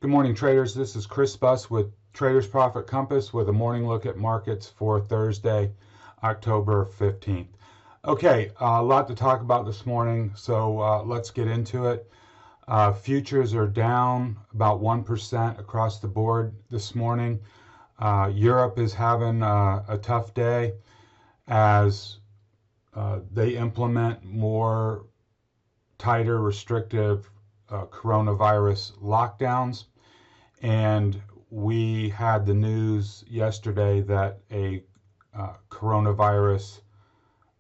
Good morning, traders. This is Chris Buss with Traders Profit Compass with a morning look at markets for Thursday, October 15th. Okay, a lot to talk about this morning, so let's get into it. Futures are down about 1% across the board this morning. Europe is having a tough day as they implement more tighter, restrictive coronavirus lockdowns, and we had the news yesterday that a coronavirus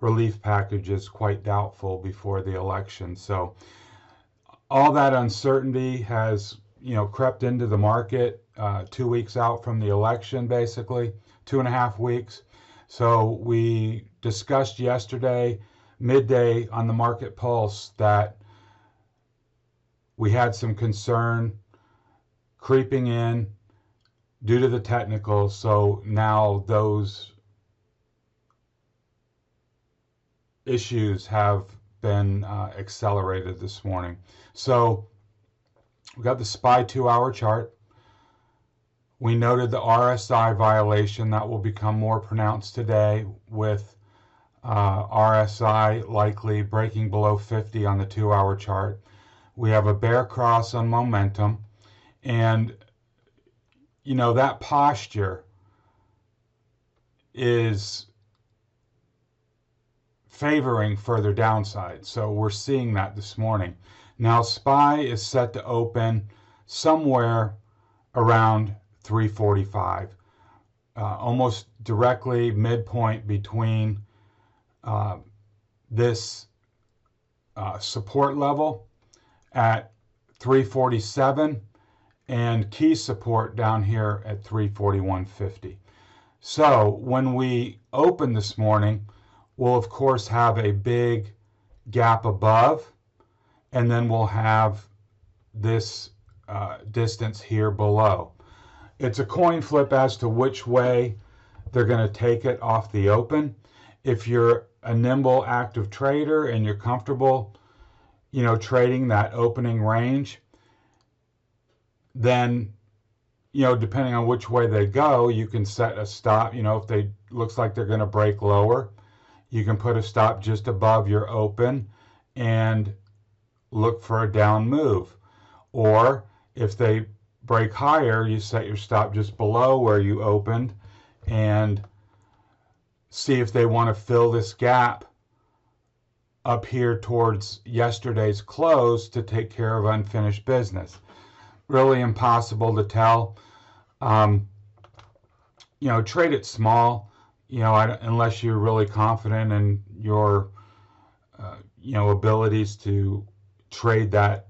relief package is quite doubtful before the election. So all that uncertainty has crept into the market 2 weeks out from the election, basically 2.5 weeks. So we discussed yesterday midday on the Market Pulse that we had some concern creeping in due to the technicals, so now those issues have been accelerated this morning. So we got the SPY 2-hour chart. We noted the RSI violation that will become more pronounced today, with RSI likely breaking below 50 on the 2-hour chart. We have a bear cross on momentum, and that posture is favoring further downside. So we're seeing that this morning. Now SPY is set to open somewhere around 345, almost directly midpoint between this support level at 347 and key support down here at 341.50. So when we open this morning, we'll of course have a big gap above, and then we'll have this distance here below. It's a coin flip as to which way they're going to take it off the open. If you're a nimble, active trader and you're comfortable trading that opening range, then depending on which way they go, you can set a stop. If they looks like they're going to break lower, you can put a stop just above your open and look for a down move. Or if they break higher, you set your stop just below where you opened and see if they want to fill this gap up here towards yesterday's close to take care of unfinished business. Really impossible to tell. Trade it small, unless you're really confident in your abilities to trade that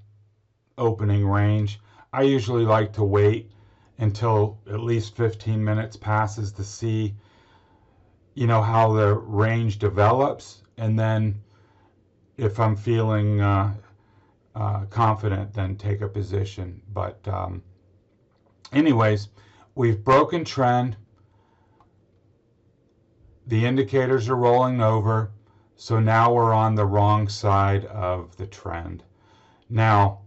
opening range. I usually like to wait until at least 15 minutes passes to see how the range develops, and then if I'm feeling confident, then take a position. But anyways, we've broken trend. The indicators are rolling over, so now we're on the wrong side of the trend. Now,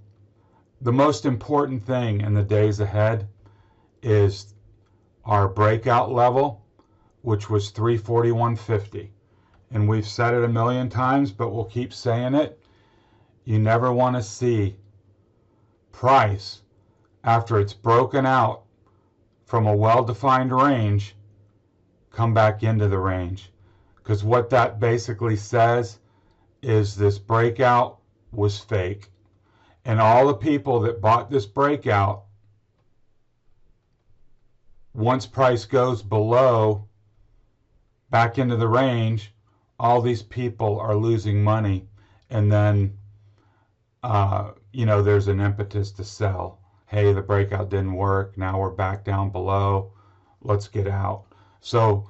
the most important thing in the days ahead is our breakout level, which was 341.50. And we've said it a million times, but we'll keep saying it. You never want to see price, after it's broken out from a well-defined range, come back into the range. Because what that basically says is this breakout was fake. And all the people that bought this breakout, once price goes below, back into the range, all these people are losing money, and then there's an impetus to sell. Hey, the breakout didn't work, now we're back down below, let's get out. So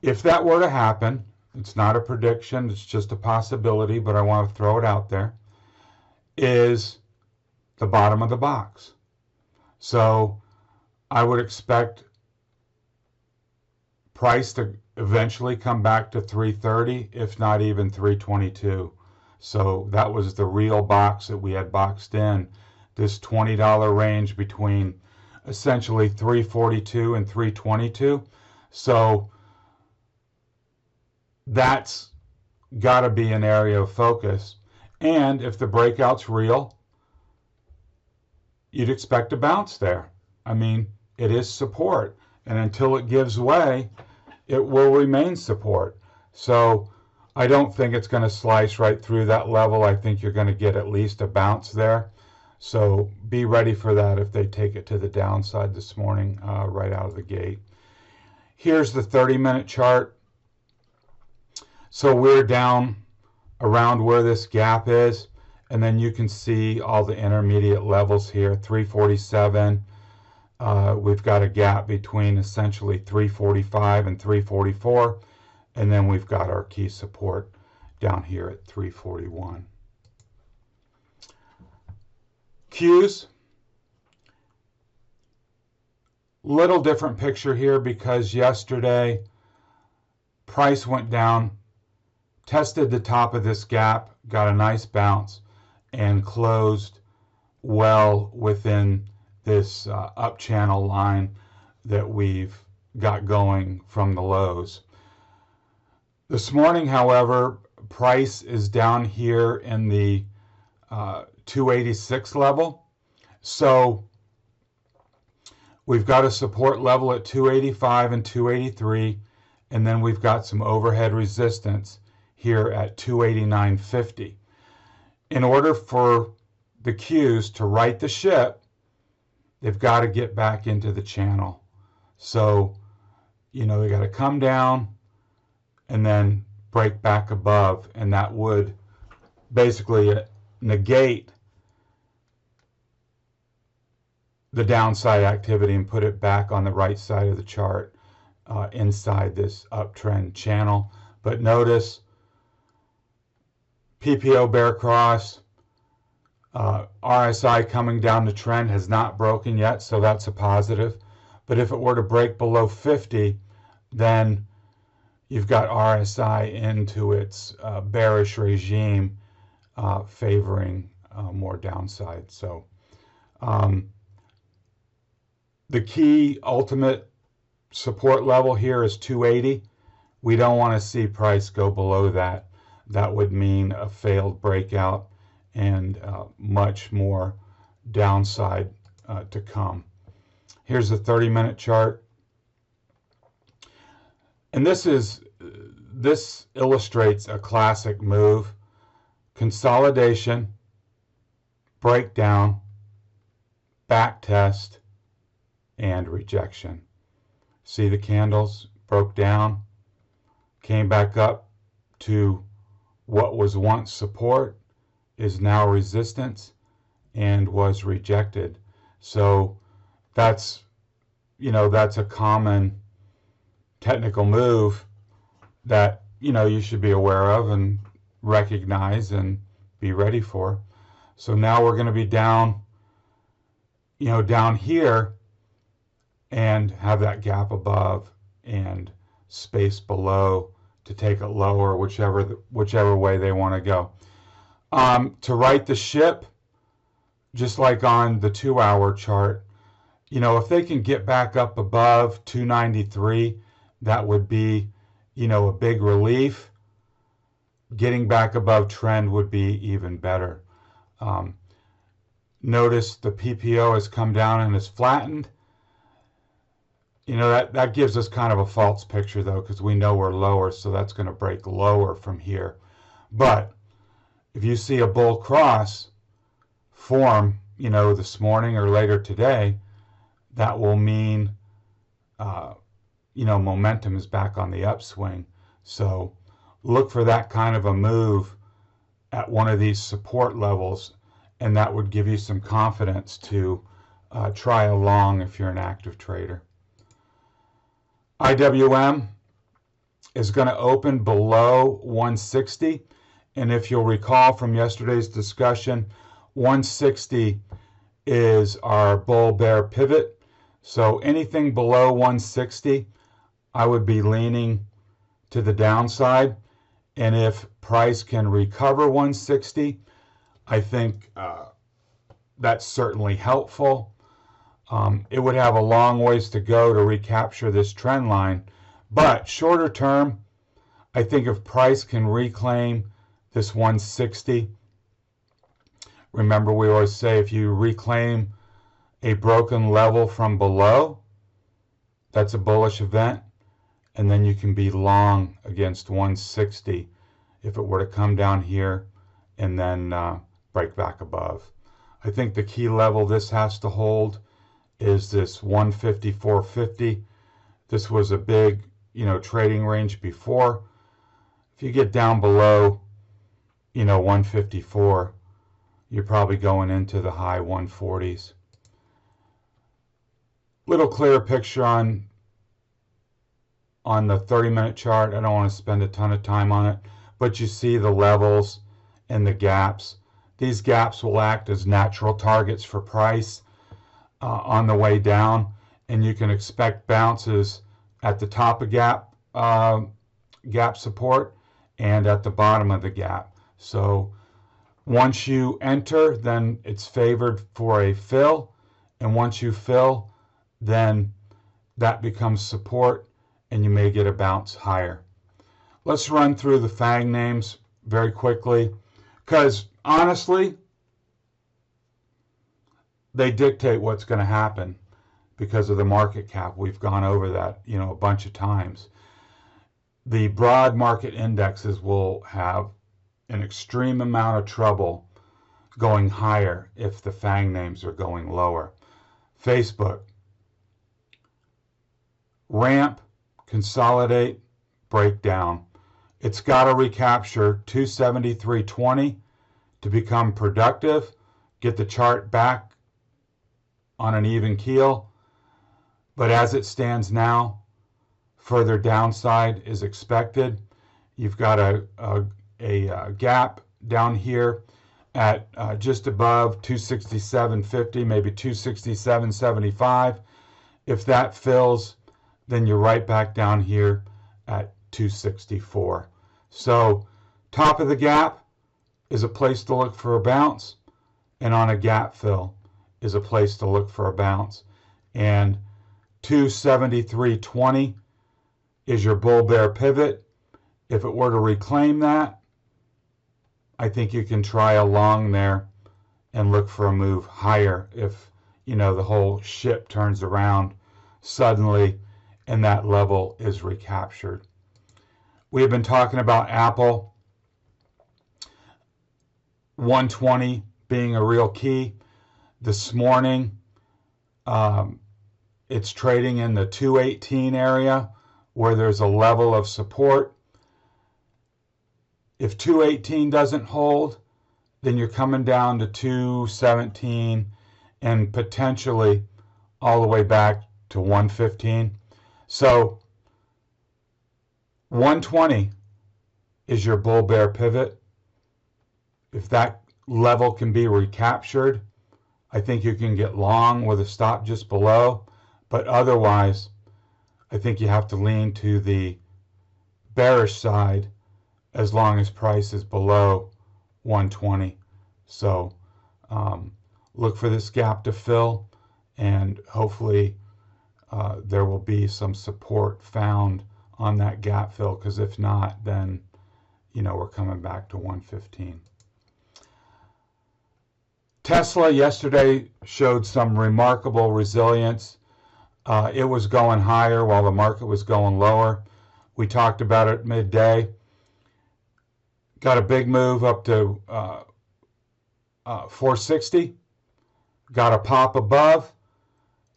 if that were to happen, it's not a prediction, it's just a possibility, but I want to throw it out there, is the bottom of the box. So I would expect price to eventually come back to 330, if not even 322. So that was the real box that we had boxed in. this $20 range between essentially 342 and 322. So that's got to be an area of focus. And if the breakout's real, you'd expect a bounce there. I mean, it is support, and until it gives way, it will remain support. So I don't think it's going to slice right through that level. I think you're going to get at least a bounce there. So be ready for that if they take it to the downside this morning right out of the gate. Here's the 30-minute chart. So we're down around where this gap is, and then you can see all the intermediate levels here, 347. We've got a gap between essentially 345 and 344, and then we've got our key support down here at 341. Qs, little different picture here because yesterday price went down, tested the top of this gap, got a nice bounce, and closed well within this up channel line that we've got going from the lows. This morning, however, price is down here in the 286 level. So we've got a support level at 285 and 283, and then we've got some overhead resistance here at 289.50. In order for the Qs to right the ship, they've got to get back into the channel. So, you know, they got to come down and then break back above, and that would basically negate the downside activity and put it back on the right side of the chart inside this uptrend channel. But notice PPO bear cross, RSI coming down the trend has not broken yet, so that's a positive. But if it were to break below 50, then you've got RSI into its bearish regime, favoring more downside. So the key ultimate support level here is 280. We don't want to see price go below that. That would mean a failed breakout and much more downside to come. Here's the 30-minute chart. And this illustrates a classic move: consolidation, breakdown, back test, and rejection. See the candles broke down, came back up to what was once support, is now resistance, and was rejected. So that's, you know, that's a common technical move that, you know, you should be aware of and recognize and be ready for. So now we're going to be down, you know, down here and have that gap above and space below to take it lower, whichever way they want to go. To right the ship, just like on the 2-hour chart, you know, if they can get back up above 293, that would be, you know, a big relief. Getting back above trend would be even better. Notice the PPO has come down and is flattened. You know, that gives us kind of a false picture, though, because we know we're lower, so that's going to break lower from here. But if you see a bull cross form, you know, this morning or later today, that will mean, you know, momentum is back on the upswing. So look for that kind of a move at one of these support levels, and that would give you some confidence to try along if you're an active trader. IWM is going to open below 160, and if you'll recall from yesterday's discussion, 160 is our bull bear pivot. So anything below 160, I would be leaning to the downside, and if price can recover 160, I think that's certainly helpful. It would have a long ways to go to recapture this trend line, but shorter term, I think if price can reclaim this 160, remember we always say if you reclaim a broken level from below, that's a bullish event, and then you can be long against 160 if it were to come down here and then break back above. I think the key level this has to hold is this 154.50. This was a big, trading range before. If you get down below, 154, you're probably going into the high 140s. Little clearer picture on the 30-minute chart. I don't want to spend a ton of time on it, but you see the levels and the gaps. These gaps will act as natural targets for price on the way down, and you can expect bounces at the top of gap support and at the bottom of the gap. So once you enter, then it's favored for a fill, and once you fill, then that becomes support, and you may get a bounce higher. Let's run through the FANG names very quickly, because honestly, they dictate what's going to happen because of the market cap. We've gone over that, a bunch of times. The broad market indexes will have an extreme amount of trouble going higher if the FANG names are going lower. Facebook, ramp, consolidate, break down. It's got to recapture 273.20 to become productive, get the chart back on an even keel. But as it stands now, further downside is expected. You've got a gap down here at just above 267.50, maybe 267.75. If that fills, then you're right back down here at 264. So top of the gap is a place to look for a bounce, and on a gap fill is a place to look for a bounce. And 273.20 is your bull bear pivot. If it were to reclaim that, I think you can try a long there and look for a move higher if the whole ship turns around suddenly and that level is recaptured. We have been talking about Apple, 120 being a real key. This morning, it's trading in the 218 area where there's a level of support. If 218 doesn't hold, then you're coming down to 217 and potentially all the way back to 115. So 120 is your bull bear pivot. If that level can be recaptured, I think you can get long with a stop just below, but otherwise, I think you have to lean to the bearish side as long as price is below 120. So look for this gap to fill, and hopefully there will be some support found on that gap fill, because if not, then we're coming back to 115. Tesla yesterday showed some remarkable resilience. It was going higher while the market was going lower. We talked about it midday. Got a big move up to 460. Got a pop above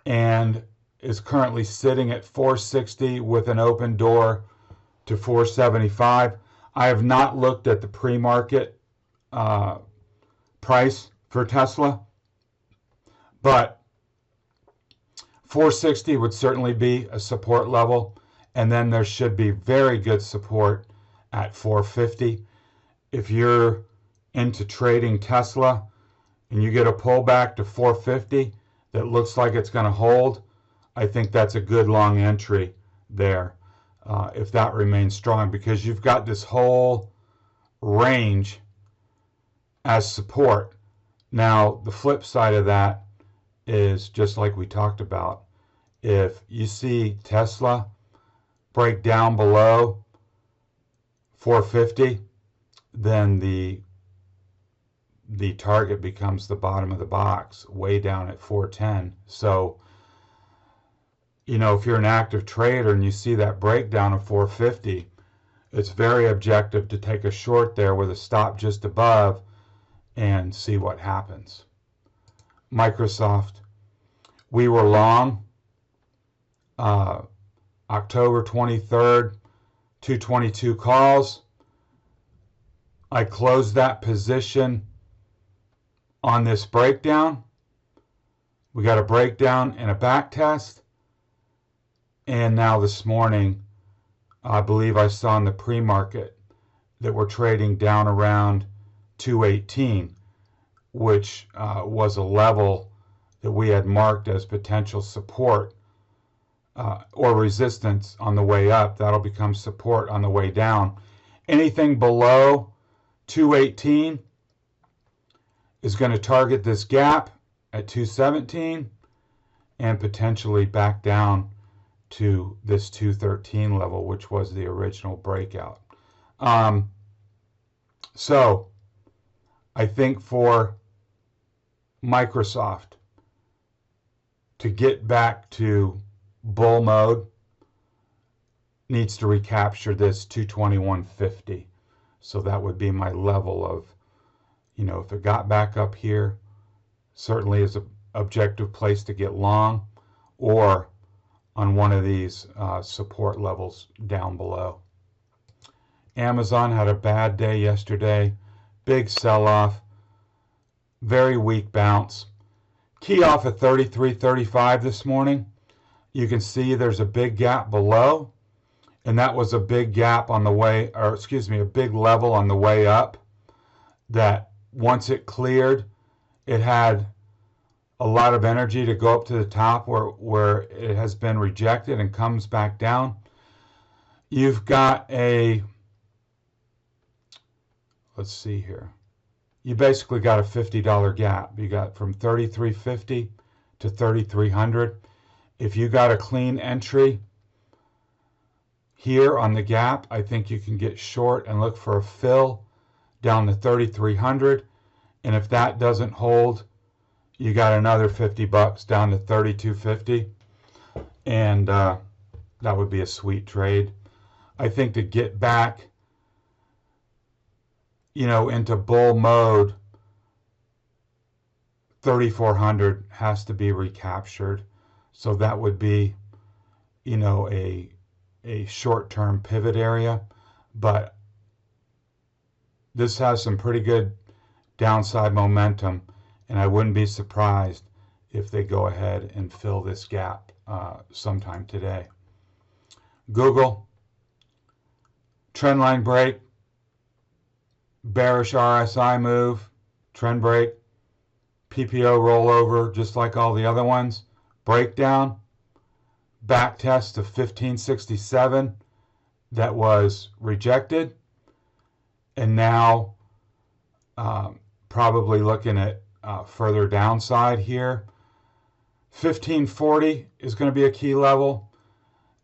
and is currently sitting at 460 with an open door to 475. I have not looked at the pre-market price for Tesla, but 460 would certainly be a support level, and then there should be very good support at 450. If you're into trading Tesla and you get a pullback to 450 that looks like it's going to hold, I think that's a good long entry there if that remains strong, because you've got this whole range as support. Now, the flip side of that is just like we talked about. If you see Tesla break down below 450, then the target becomes the bottom of the box, way down at 410. So, you know, if you're an active trader and you see that breakdown of 450, it's very objective to take a short there with a stop just above and see what happens. Microsoft, we were long October 23rd, 222 calls. I closed that position on this breakdown. We got a breakdown and a back test. And now this morning, I believe I saw in the pre-market that we're trading down around 218, which was a level that we had marked as potential support or resistance on the way up. That'll become support on the way down. Anything below 218 is going to target this gap at 217 and potentially back down to this 213 level, which was the original breakout. So I think for Microsoft to get back to bull mode needs to recapture this 221.50. So that would be my level of, you know, if it got back up here, certainly is an objective place to get long, or on one of these support levels down below. Amazon had a bad day yesterday, big sell-off, very weak bounce. Key off at 33.35 this morning. You can see there's a big gap below, and that was a big gap on the way, or excuse me, a big level on the way up that once it cleared, it had a lot of energy to go up to the top where it has been rejected and comes back down. You've got a, let's see here, you basically got a $50 gap. You got from 33.50 to 3,300. If you got a clean entry here on the gap, I think you can get short and look for a fill down to 3,300. And if that doesn't hold, you got another $50 down to 32.50, and that would be a sweet trade. I think to get back, you know, into bull mode, 3,400 has to be recaptured. So that would be, you know, a short-term pivot area. But this has some pretty good downside momentum, and I wouldn't be surprised if they go ahead and fill this gap sometime today. Google, trendline break, bearish RSI move, trend break, PPO rollover, just like all the other ones, breakdown, back test of 1567 that was rejected, and now probably looking at further downside here. 1540 is going to be a key level,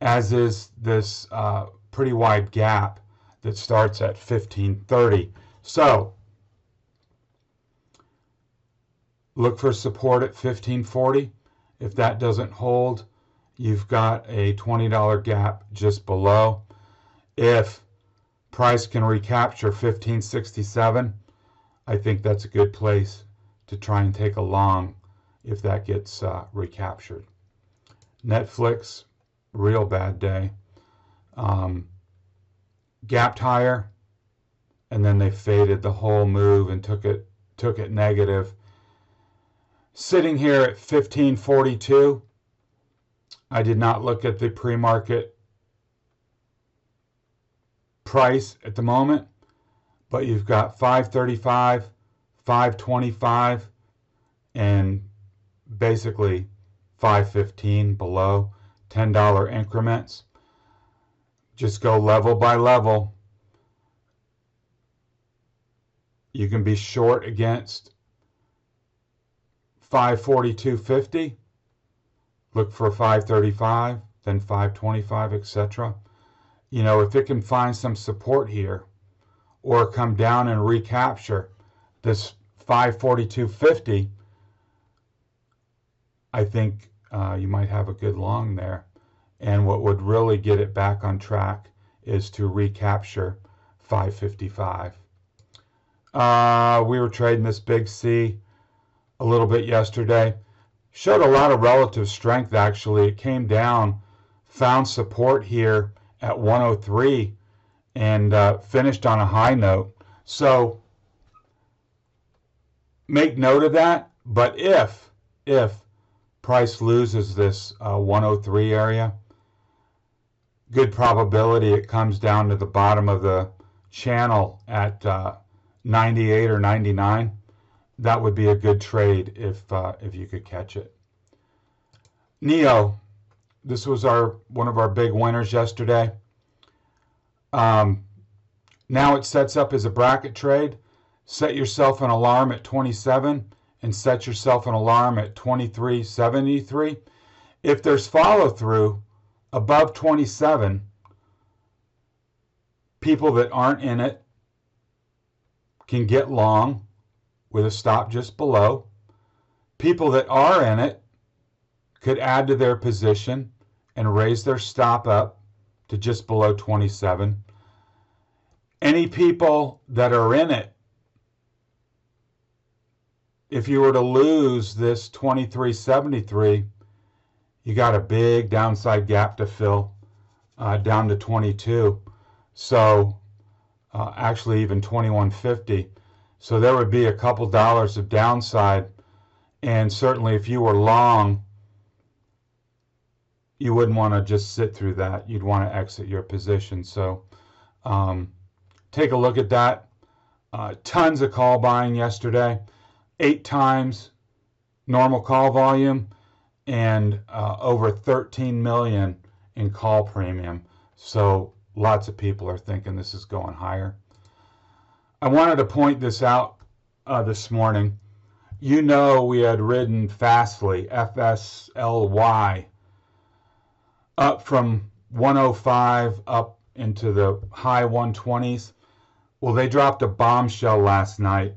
as is this pretty wide gap that starts at 1530. So look for support at 1540. If that doesn't hold, you've got a $20 gap just below. If price can recapture 1567, I think that's a good place to try and take a long if that gets recaptured. Netflix, real bad day. Gapped higher, and then they faded the whole move and took it negative. Sitting here at 1542, I did not look at the pre-market price at the moment, but you've got 535, 525, and basically 515 below, $10 increments. Just go level by level. You can be short against 542.50. Look for 535, then 525, etc. You know, if it can find some support here or come down and recapture this 542.50, I think you might have a good long there. And what would really get it back on track is to recapture 555. We were trading this big C a little bit yesterday. Showed a lot of relative strength, actually. It came down, found support here at 103, and finished on a high note. So make note of that. But if price loses this 103 area, good probability it comes down to the bottom of the channel at 98 or 99. That would be a good trade if you could catch it. NEO, this was one of our big winners yesterday. Now it sets up as a bracket trade. Set yourself an alarm at 27 and set yourself an alarm at 23.73. If there's follow through above 27, people that aren't in it can get long with a stop just below. People that are in it could add to their position and raise their stop up to just below 27. Any people that are in it, if you were to lose this 23.73, you got a big downside gap to fill down to 22. So actually even 21.50. So there would be a couple dollars of downside, and certainly if you were long, you wouldn't want to just sit through that. You'd want to exit your position. So take a look at that. Tons of call buying yesterday, 8 times normal call volume, and over 13 million in call premium. So lots of people are thinking this is going higher. I wanted to point this out this morning. You know, we had ridden Fastly, FSLY, up from 105 up into the high 120s. Well, they dropped a bombshell last night,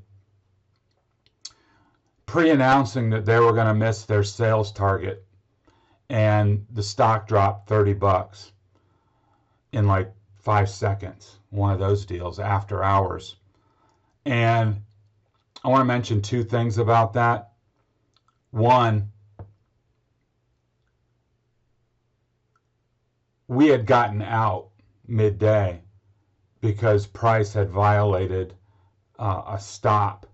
pre-announcing that they were going to miss their sales target, and the stock dropped 30 bucks in like 5 seconds. One of those deals after hours. And I want to mention 2 things about that. One, we had gotten out midday because price had violated a stop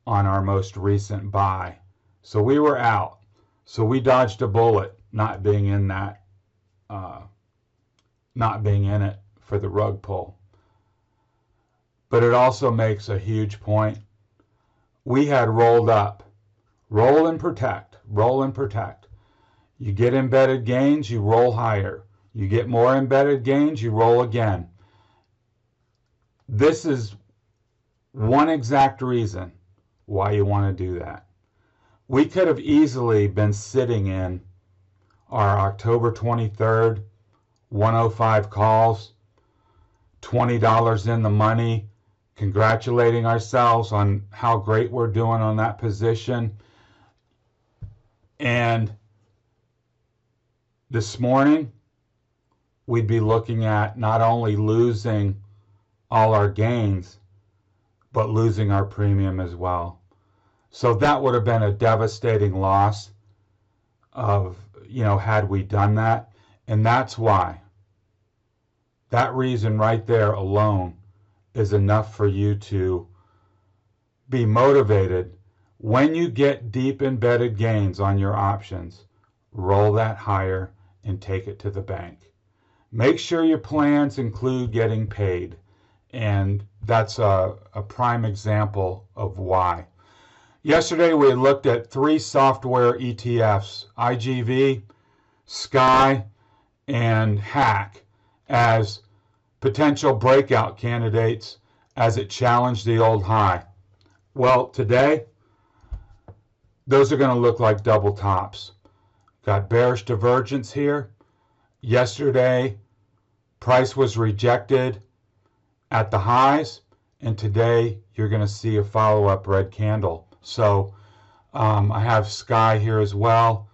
on our most recent buy. So we were out. So we dodged a bullet not being in that, not being in it for the rug pull. But it also makes a huge point. We had rolled up. Roll and protect. Roll and protect. You get embedded gains, you roll higher. You get more embedded gains, you roll again. This is one exact reason why you want to do that. We could have easily been sitting in our October 23rd 105 calls, $20 in the money, congratulating ourselves on how great we're doing on that position. And this morning, we'd be looking at not only losing all our gains, but losing our premium as well. So that would have been a devastating loss of, had we done that. And that's why. That reason right there alone is enough for you to be motivated. When you get deep embedded gains on your options, roll that higher and take it to the bank. Make sure your plans include getting paid. And that's a prime example of why. Yesterday we looked at 3 software ETFs, IGV, SKYY, and HACK, as potential breakout candidates as it challenged the old high. Well, today those are going to look like double tops. Got bearish divergence here. Yesterday, price was rejected at the highs, and today you're going to see a follow-up red candle. So I have SKYY here as well.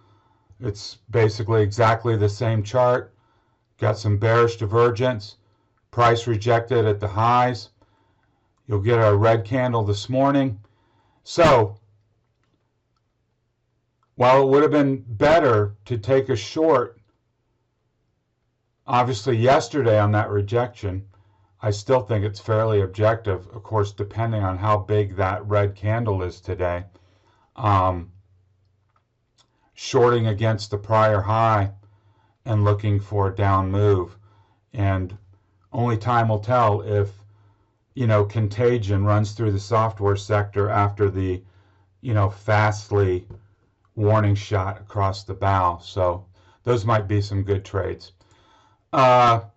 It's basically exactly the same chart. Got some bearish divergence. Price rejected at the highs. You'll get a red candle this morning. So while it would have been better to take a short, obviously yesterday on that rejection, I still think it's fairly objective, of course, depending on how big that red candle is today. Shorting against the prior high and looking for a down move. And only time will tell if, contagion runs through the software sector after the, Fastly warning shot across the bow. So those might be some good trades. Bank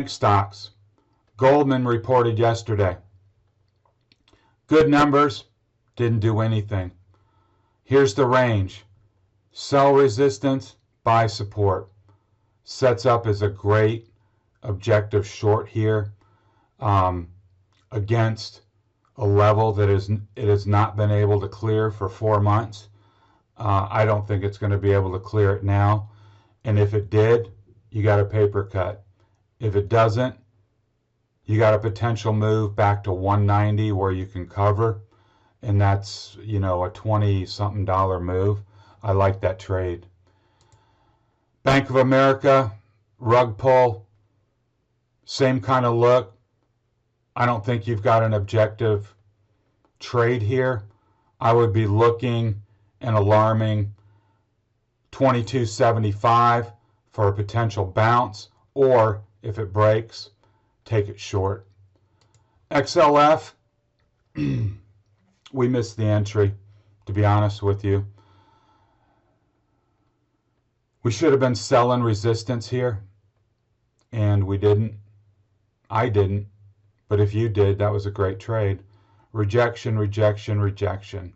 stocks. Goldman reported yesterday. Good numbers, didn't do anything. Here's the range. Sell resistance, buy support. Sets up as a great objective short here against a level that it has not been able to clear for 4 months. I don't think it's going to be able to clear it now. And if it did, you got a paper cut. If it doesn't, you got a potential move back to 190 where you can cover. And that's, a $20-something move. I like that trade. Bank of America, rug pull, same kind of look. I don't think you've got an objective trade here. I would be looking and alarming 22.75 for a potential bounce, or if it breaks, take it short. XLF, we missed the entry, to be honest with you. We should have been selling resistance here, and we didn't. I didn't, but if you did, that was a great trade. Rejection, rejection, rejection.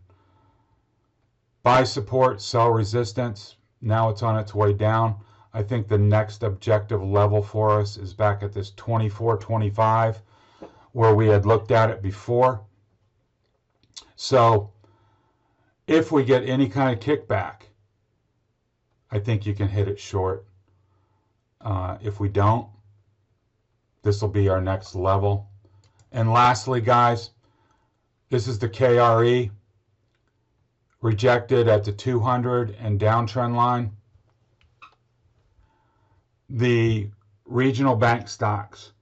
Buy support, sell resistance. Now it's on its way down. I think the next objective level for us is back at this 24.25 where we had looked at it before. So if we get any kind of kickback, I think you can hit it short. If we don't, this will be our next level. And lastly, guys, this is the KRE, rejected at the 200 and downtrend line. The regional bank stocks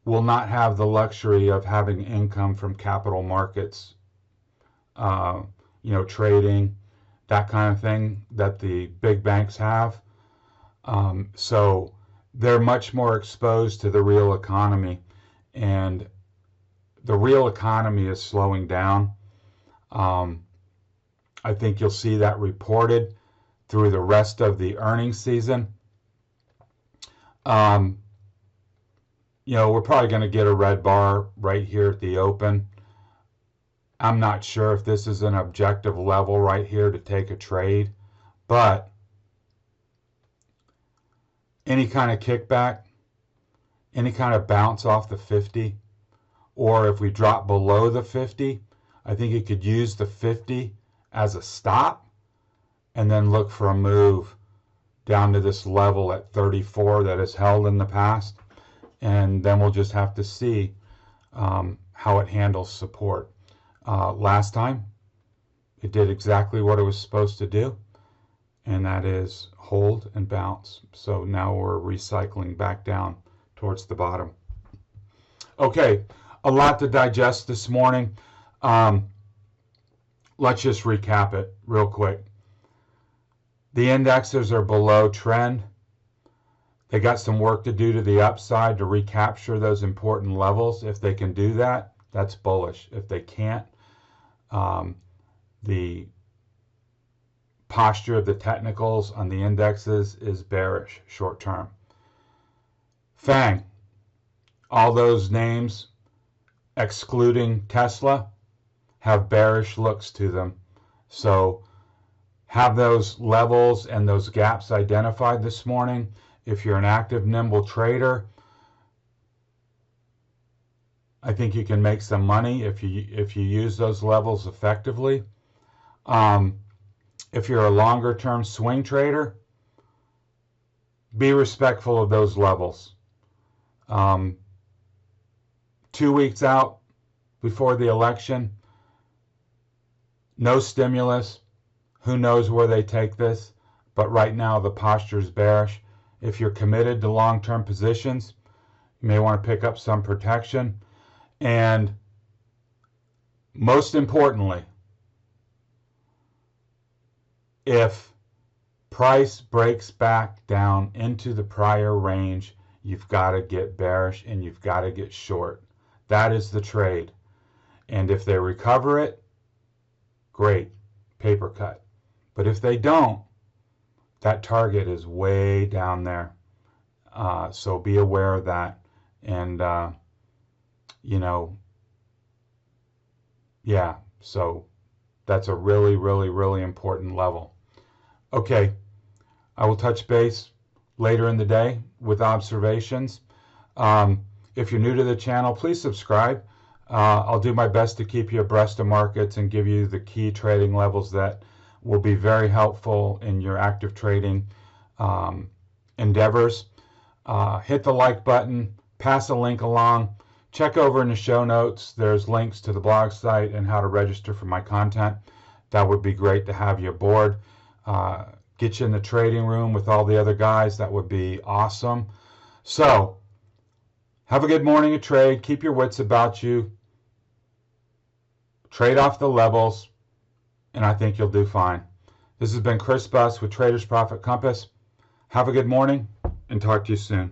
will not have the luxury of having income from capital markets, trading, that kind of thing that the big banks have. So they're much more exposed to the real economy, and the real economy is slowing down. I think you'll see that reported through the rest of the earnings season. We're probably going to get a red bar right here at the open. I'm not sure if this is an objective level right here to take a trade, but any kind of kickback, any kind of bounce off the 50, or if we drop below the 50, I think you could use the 50 as a stop and then look for a move down to this level at 34 that has held in the past, and then we'll just have to see how it handles support. Last time it did exactly what it was supposed to do, and that is hold and bounce. So now we're recycling back down towards the bottom. Okay, a lot to digest this morning. Let's just recap it real quick. The indexes are below trend. They got some work to do to the upside to recapture those important levels. If they can do that, that's bullish. If they can't, the posture of the technicals on the indexes is bearish short term. FANG, all those names excluding Tesla have bearish looks to them. So have those levels and those gaps identified this morning. If you're an active, nimble trader, I think you can make some money if you use those levels effectively. If you're a longer term swing trader, be respectful of those levels. 2 weeks out before the election, no stimulus. Who knows where they take this? But right now the posture is bearish. If you're committed to long-term positions, you may want to pick up some protection. And most importantly, if price breaks back down into the prior range, you've got to get bearish and you've got to get short. That is the trade. And if they recover it, great, paper cut. But if they don't, that target is way down there. So be aware of that. And, yeah, so that's a really, really, really important level. Okay, I will touch base later in the day with observations. If you're new to the channel, please subscribe. I'll do my best to keep you abreast of markets and give you the key trading levels that will be very helpful in your active trading endeavors. Hit the like button, pass a link along. Check over in the show notes. There's links to the blog site and how to register for my content. That would be great to have you aboard. Get you in the trading room with all the other guys. That would be awesome. So, have a good morning of trade. Keep your wits about you. Trade off the levels, and I think you'll do fine. This has been Chris Buss with Traders Profit Compass. Have a good morning, and talk to you soon.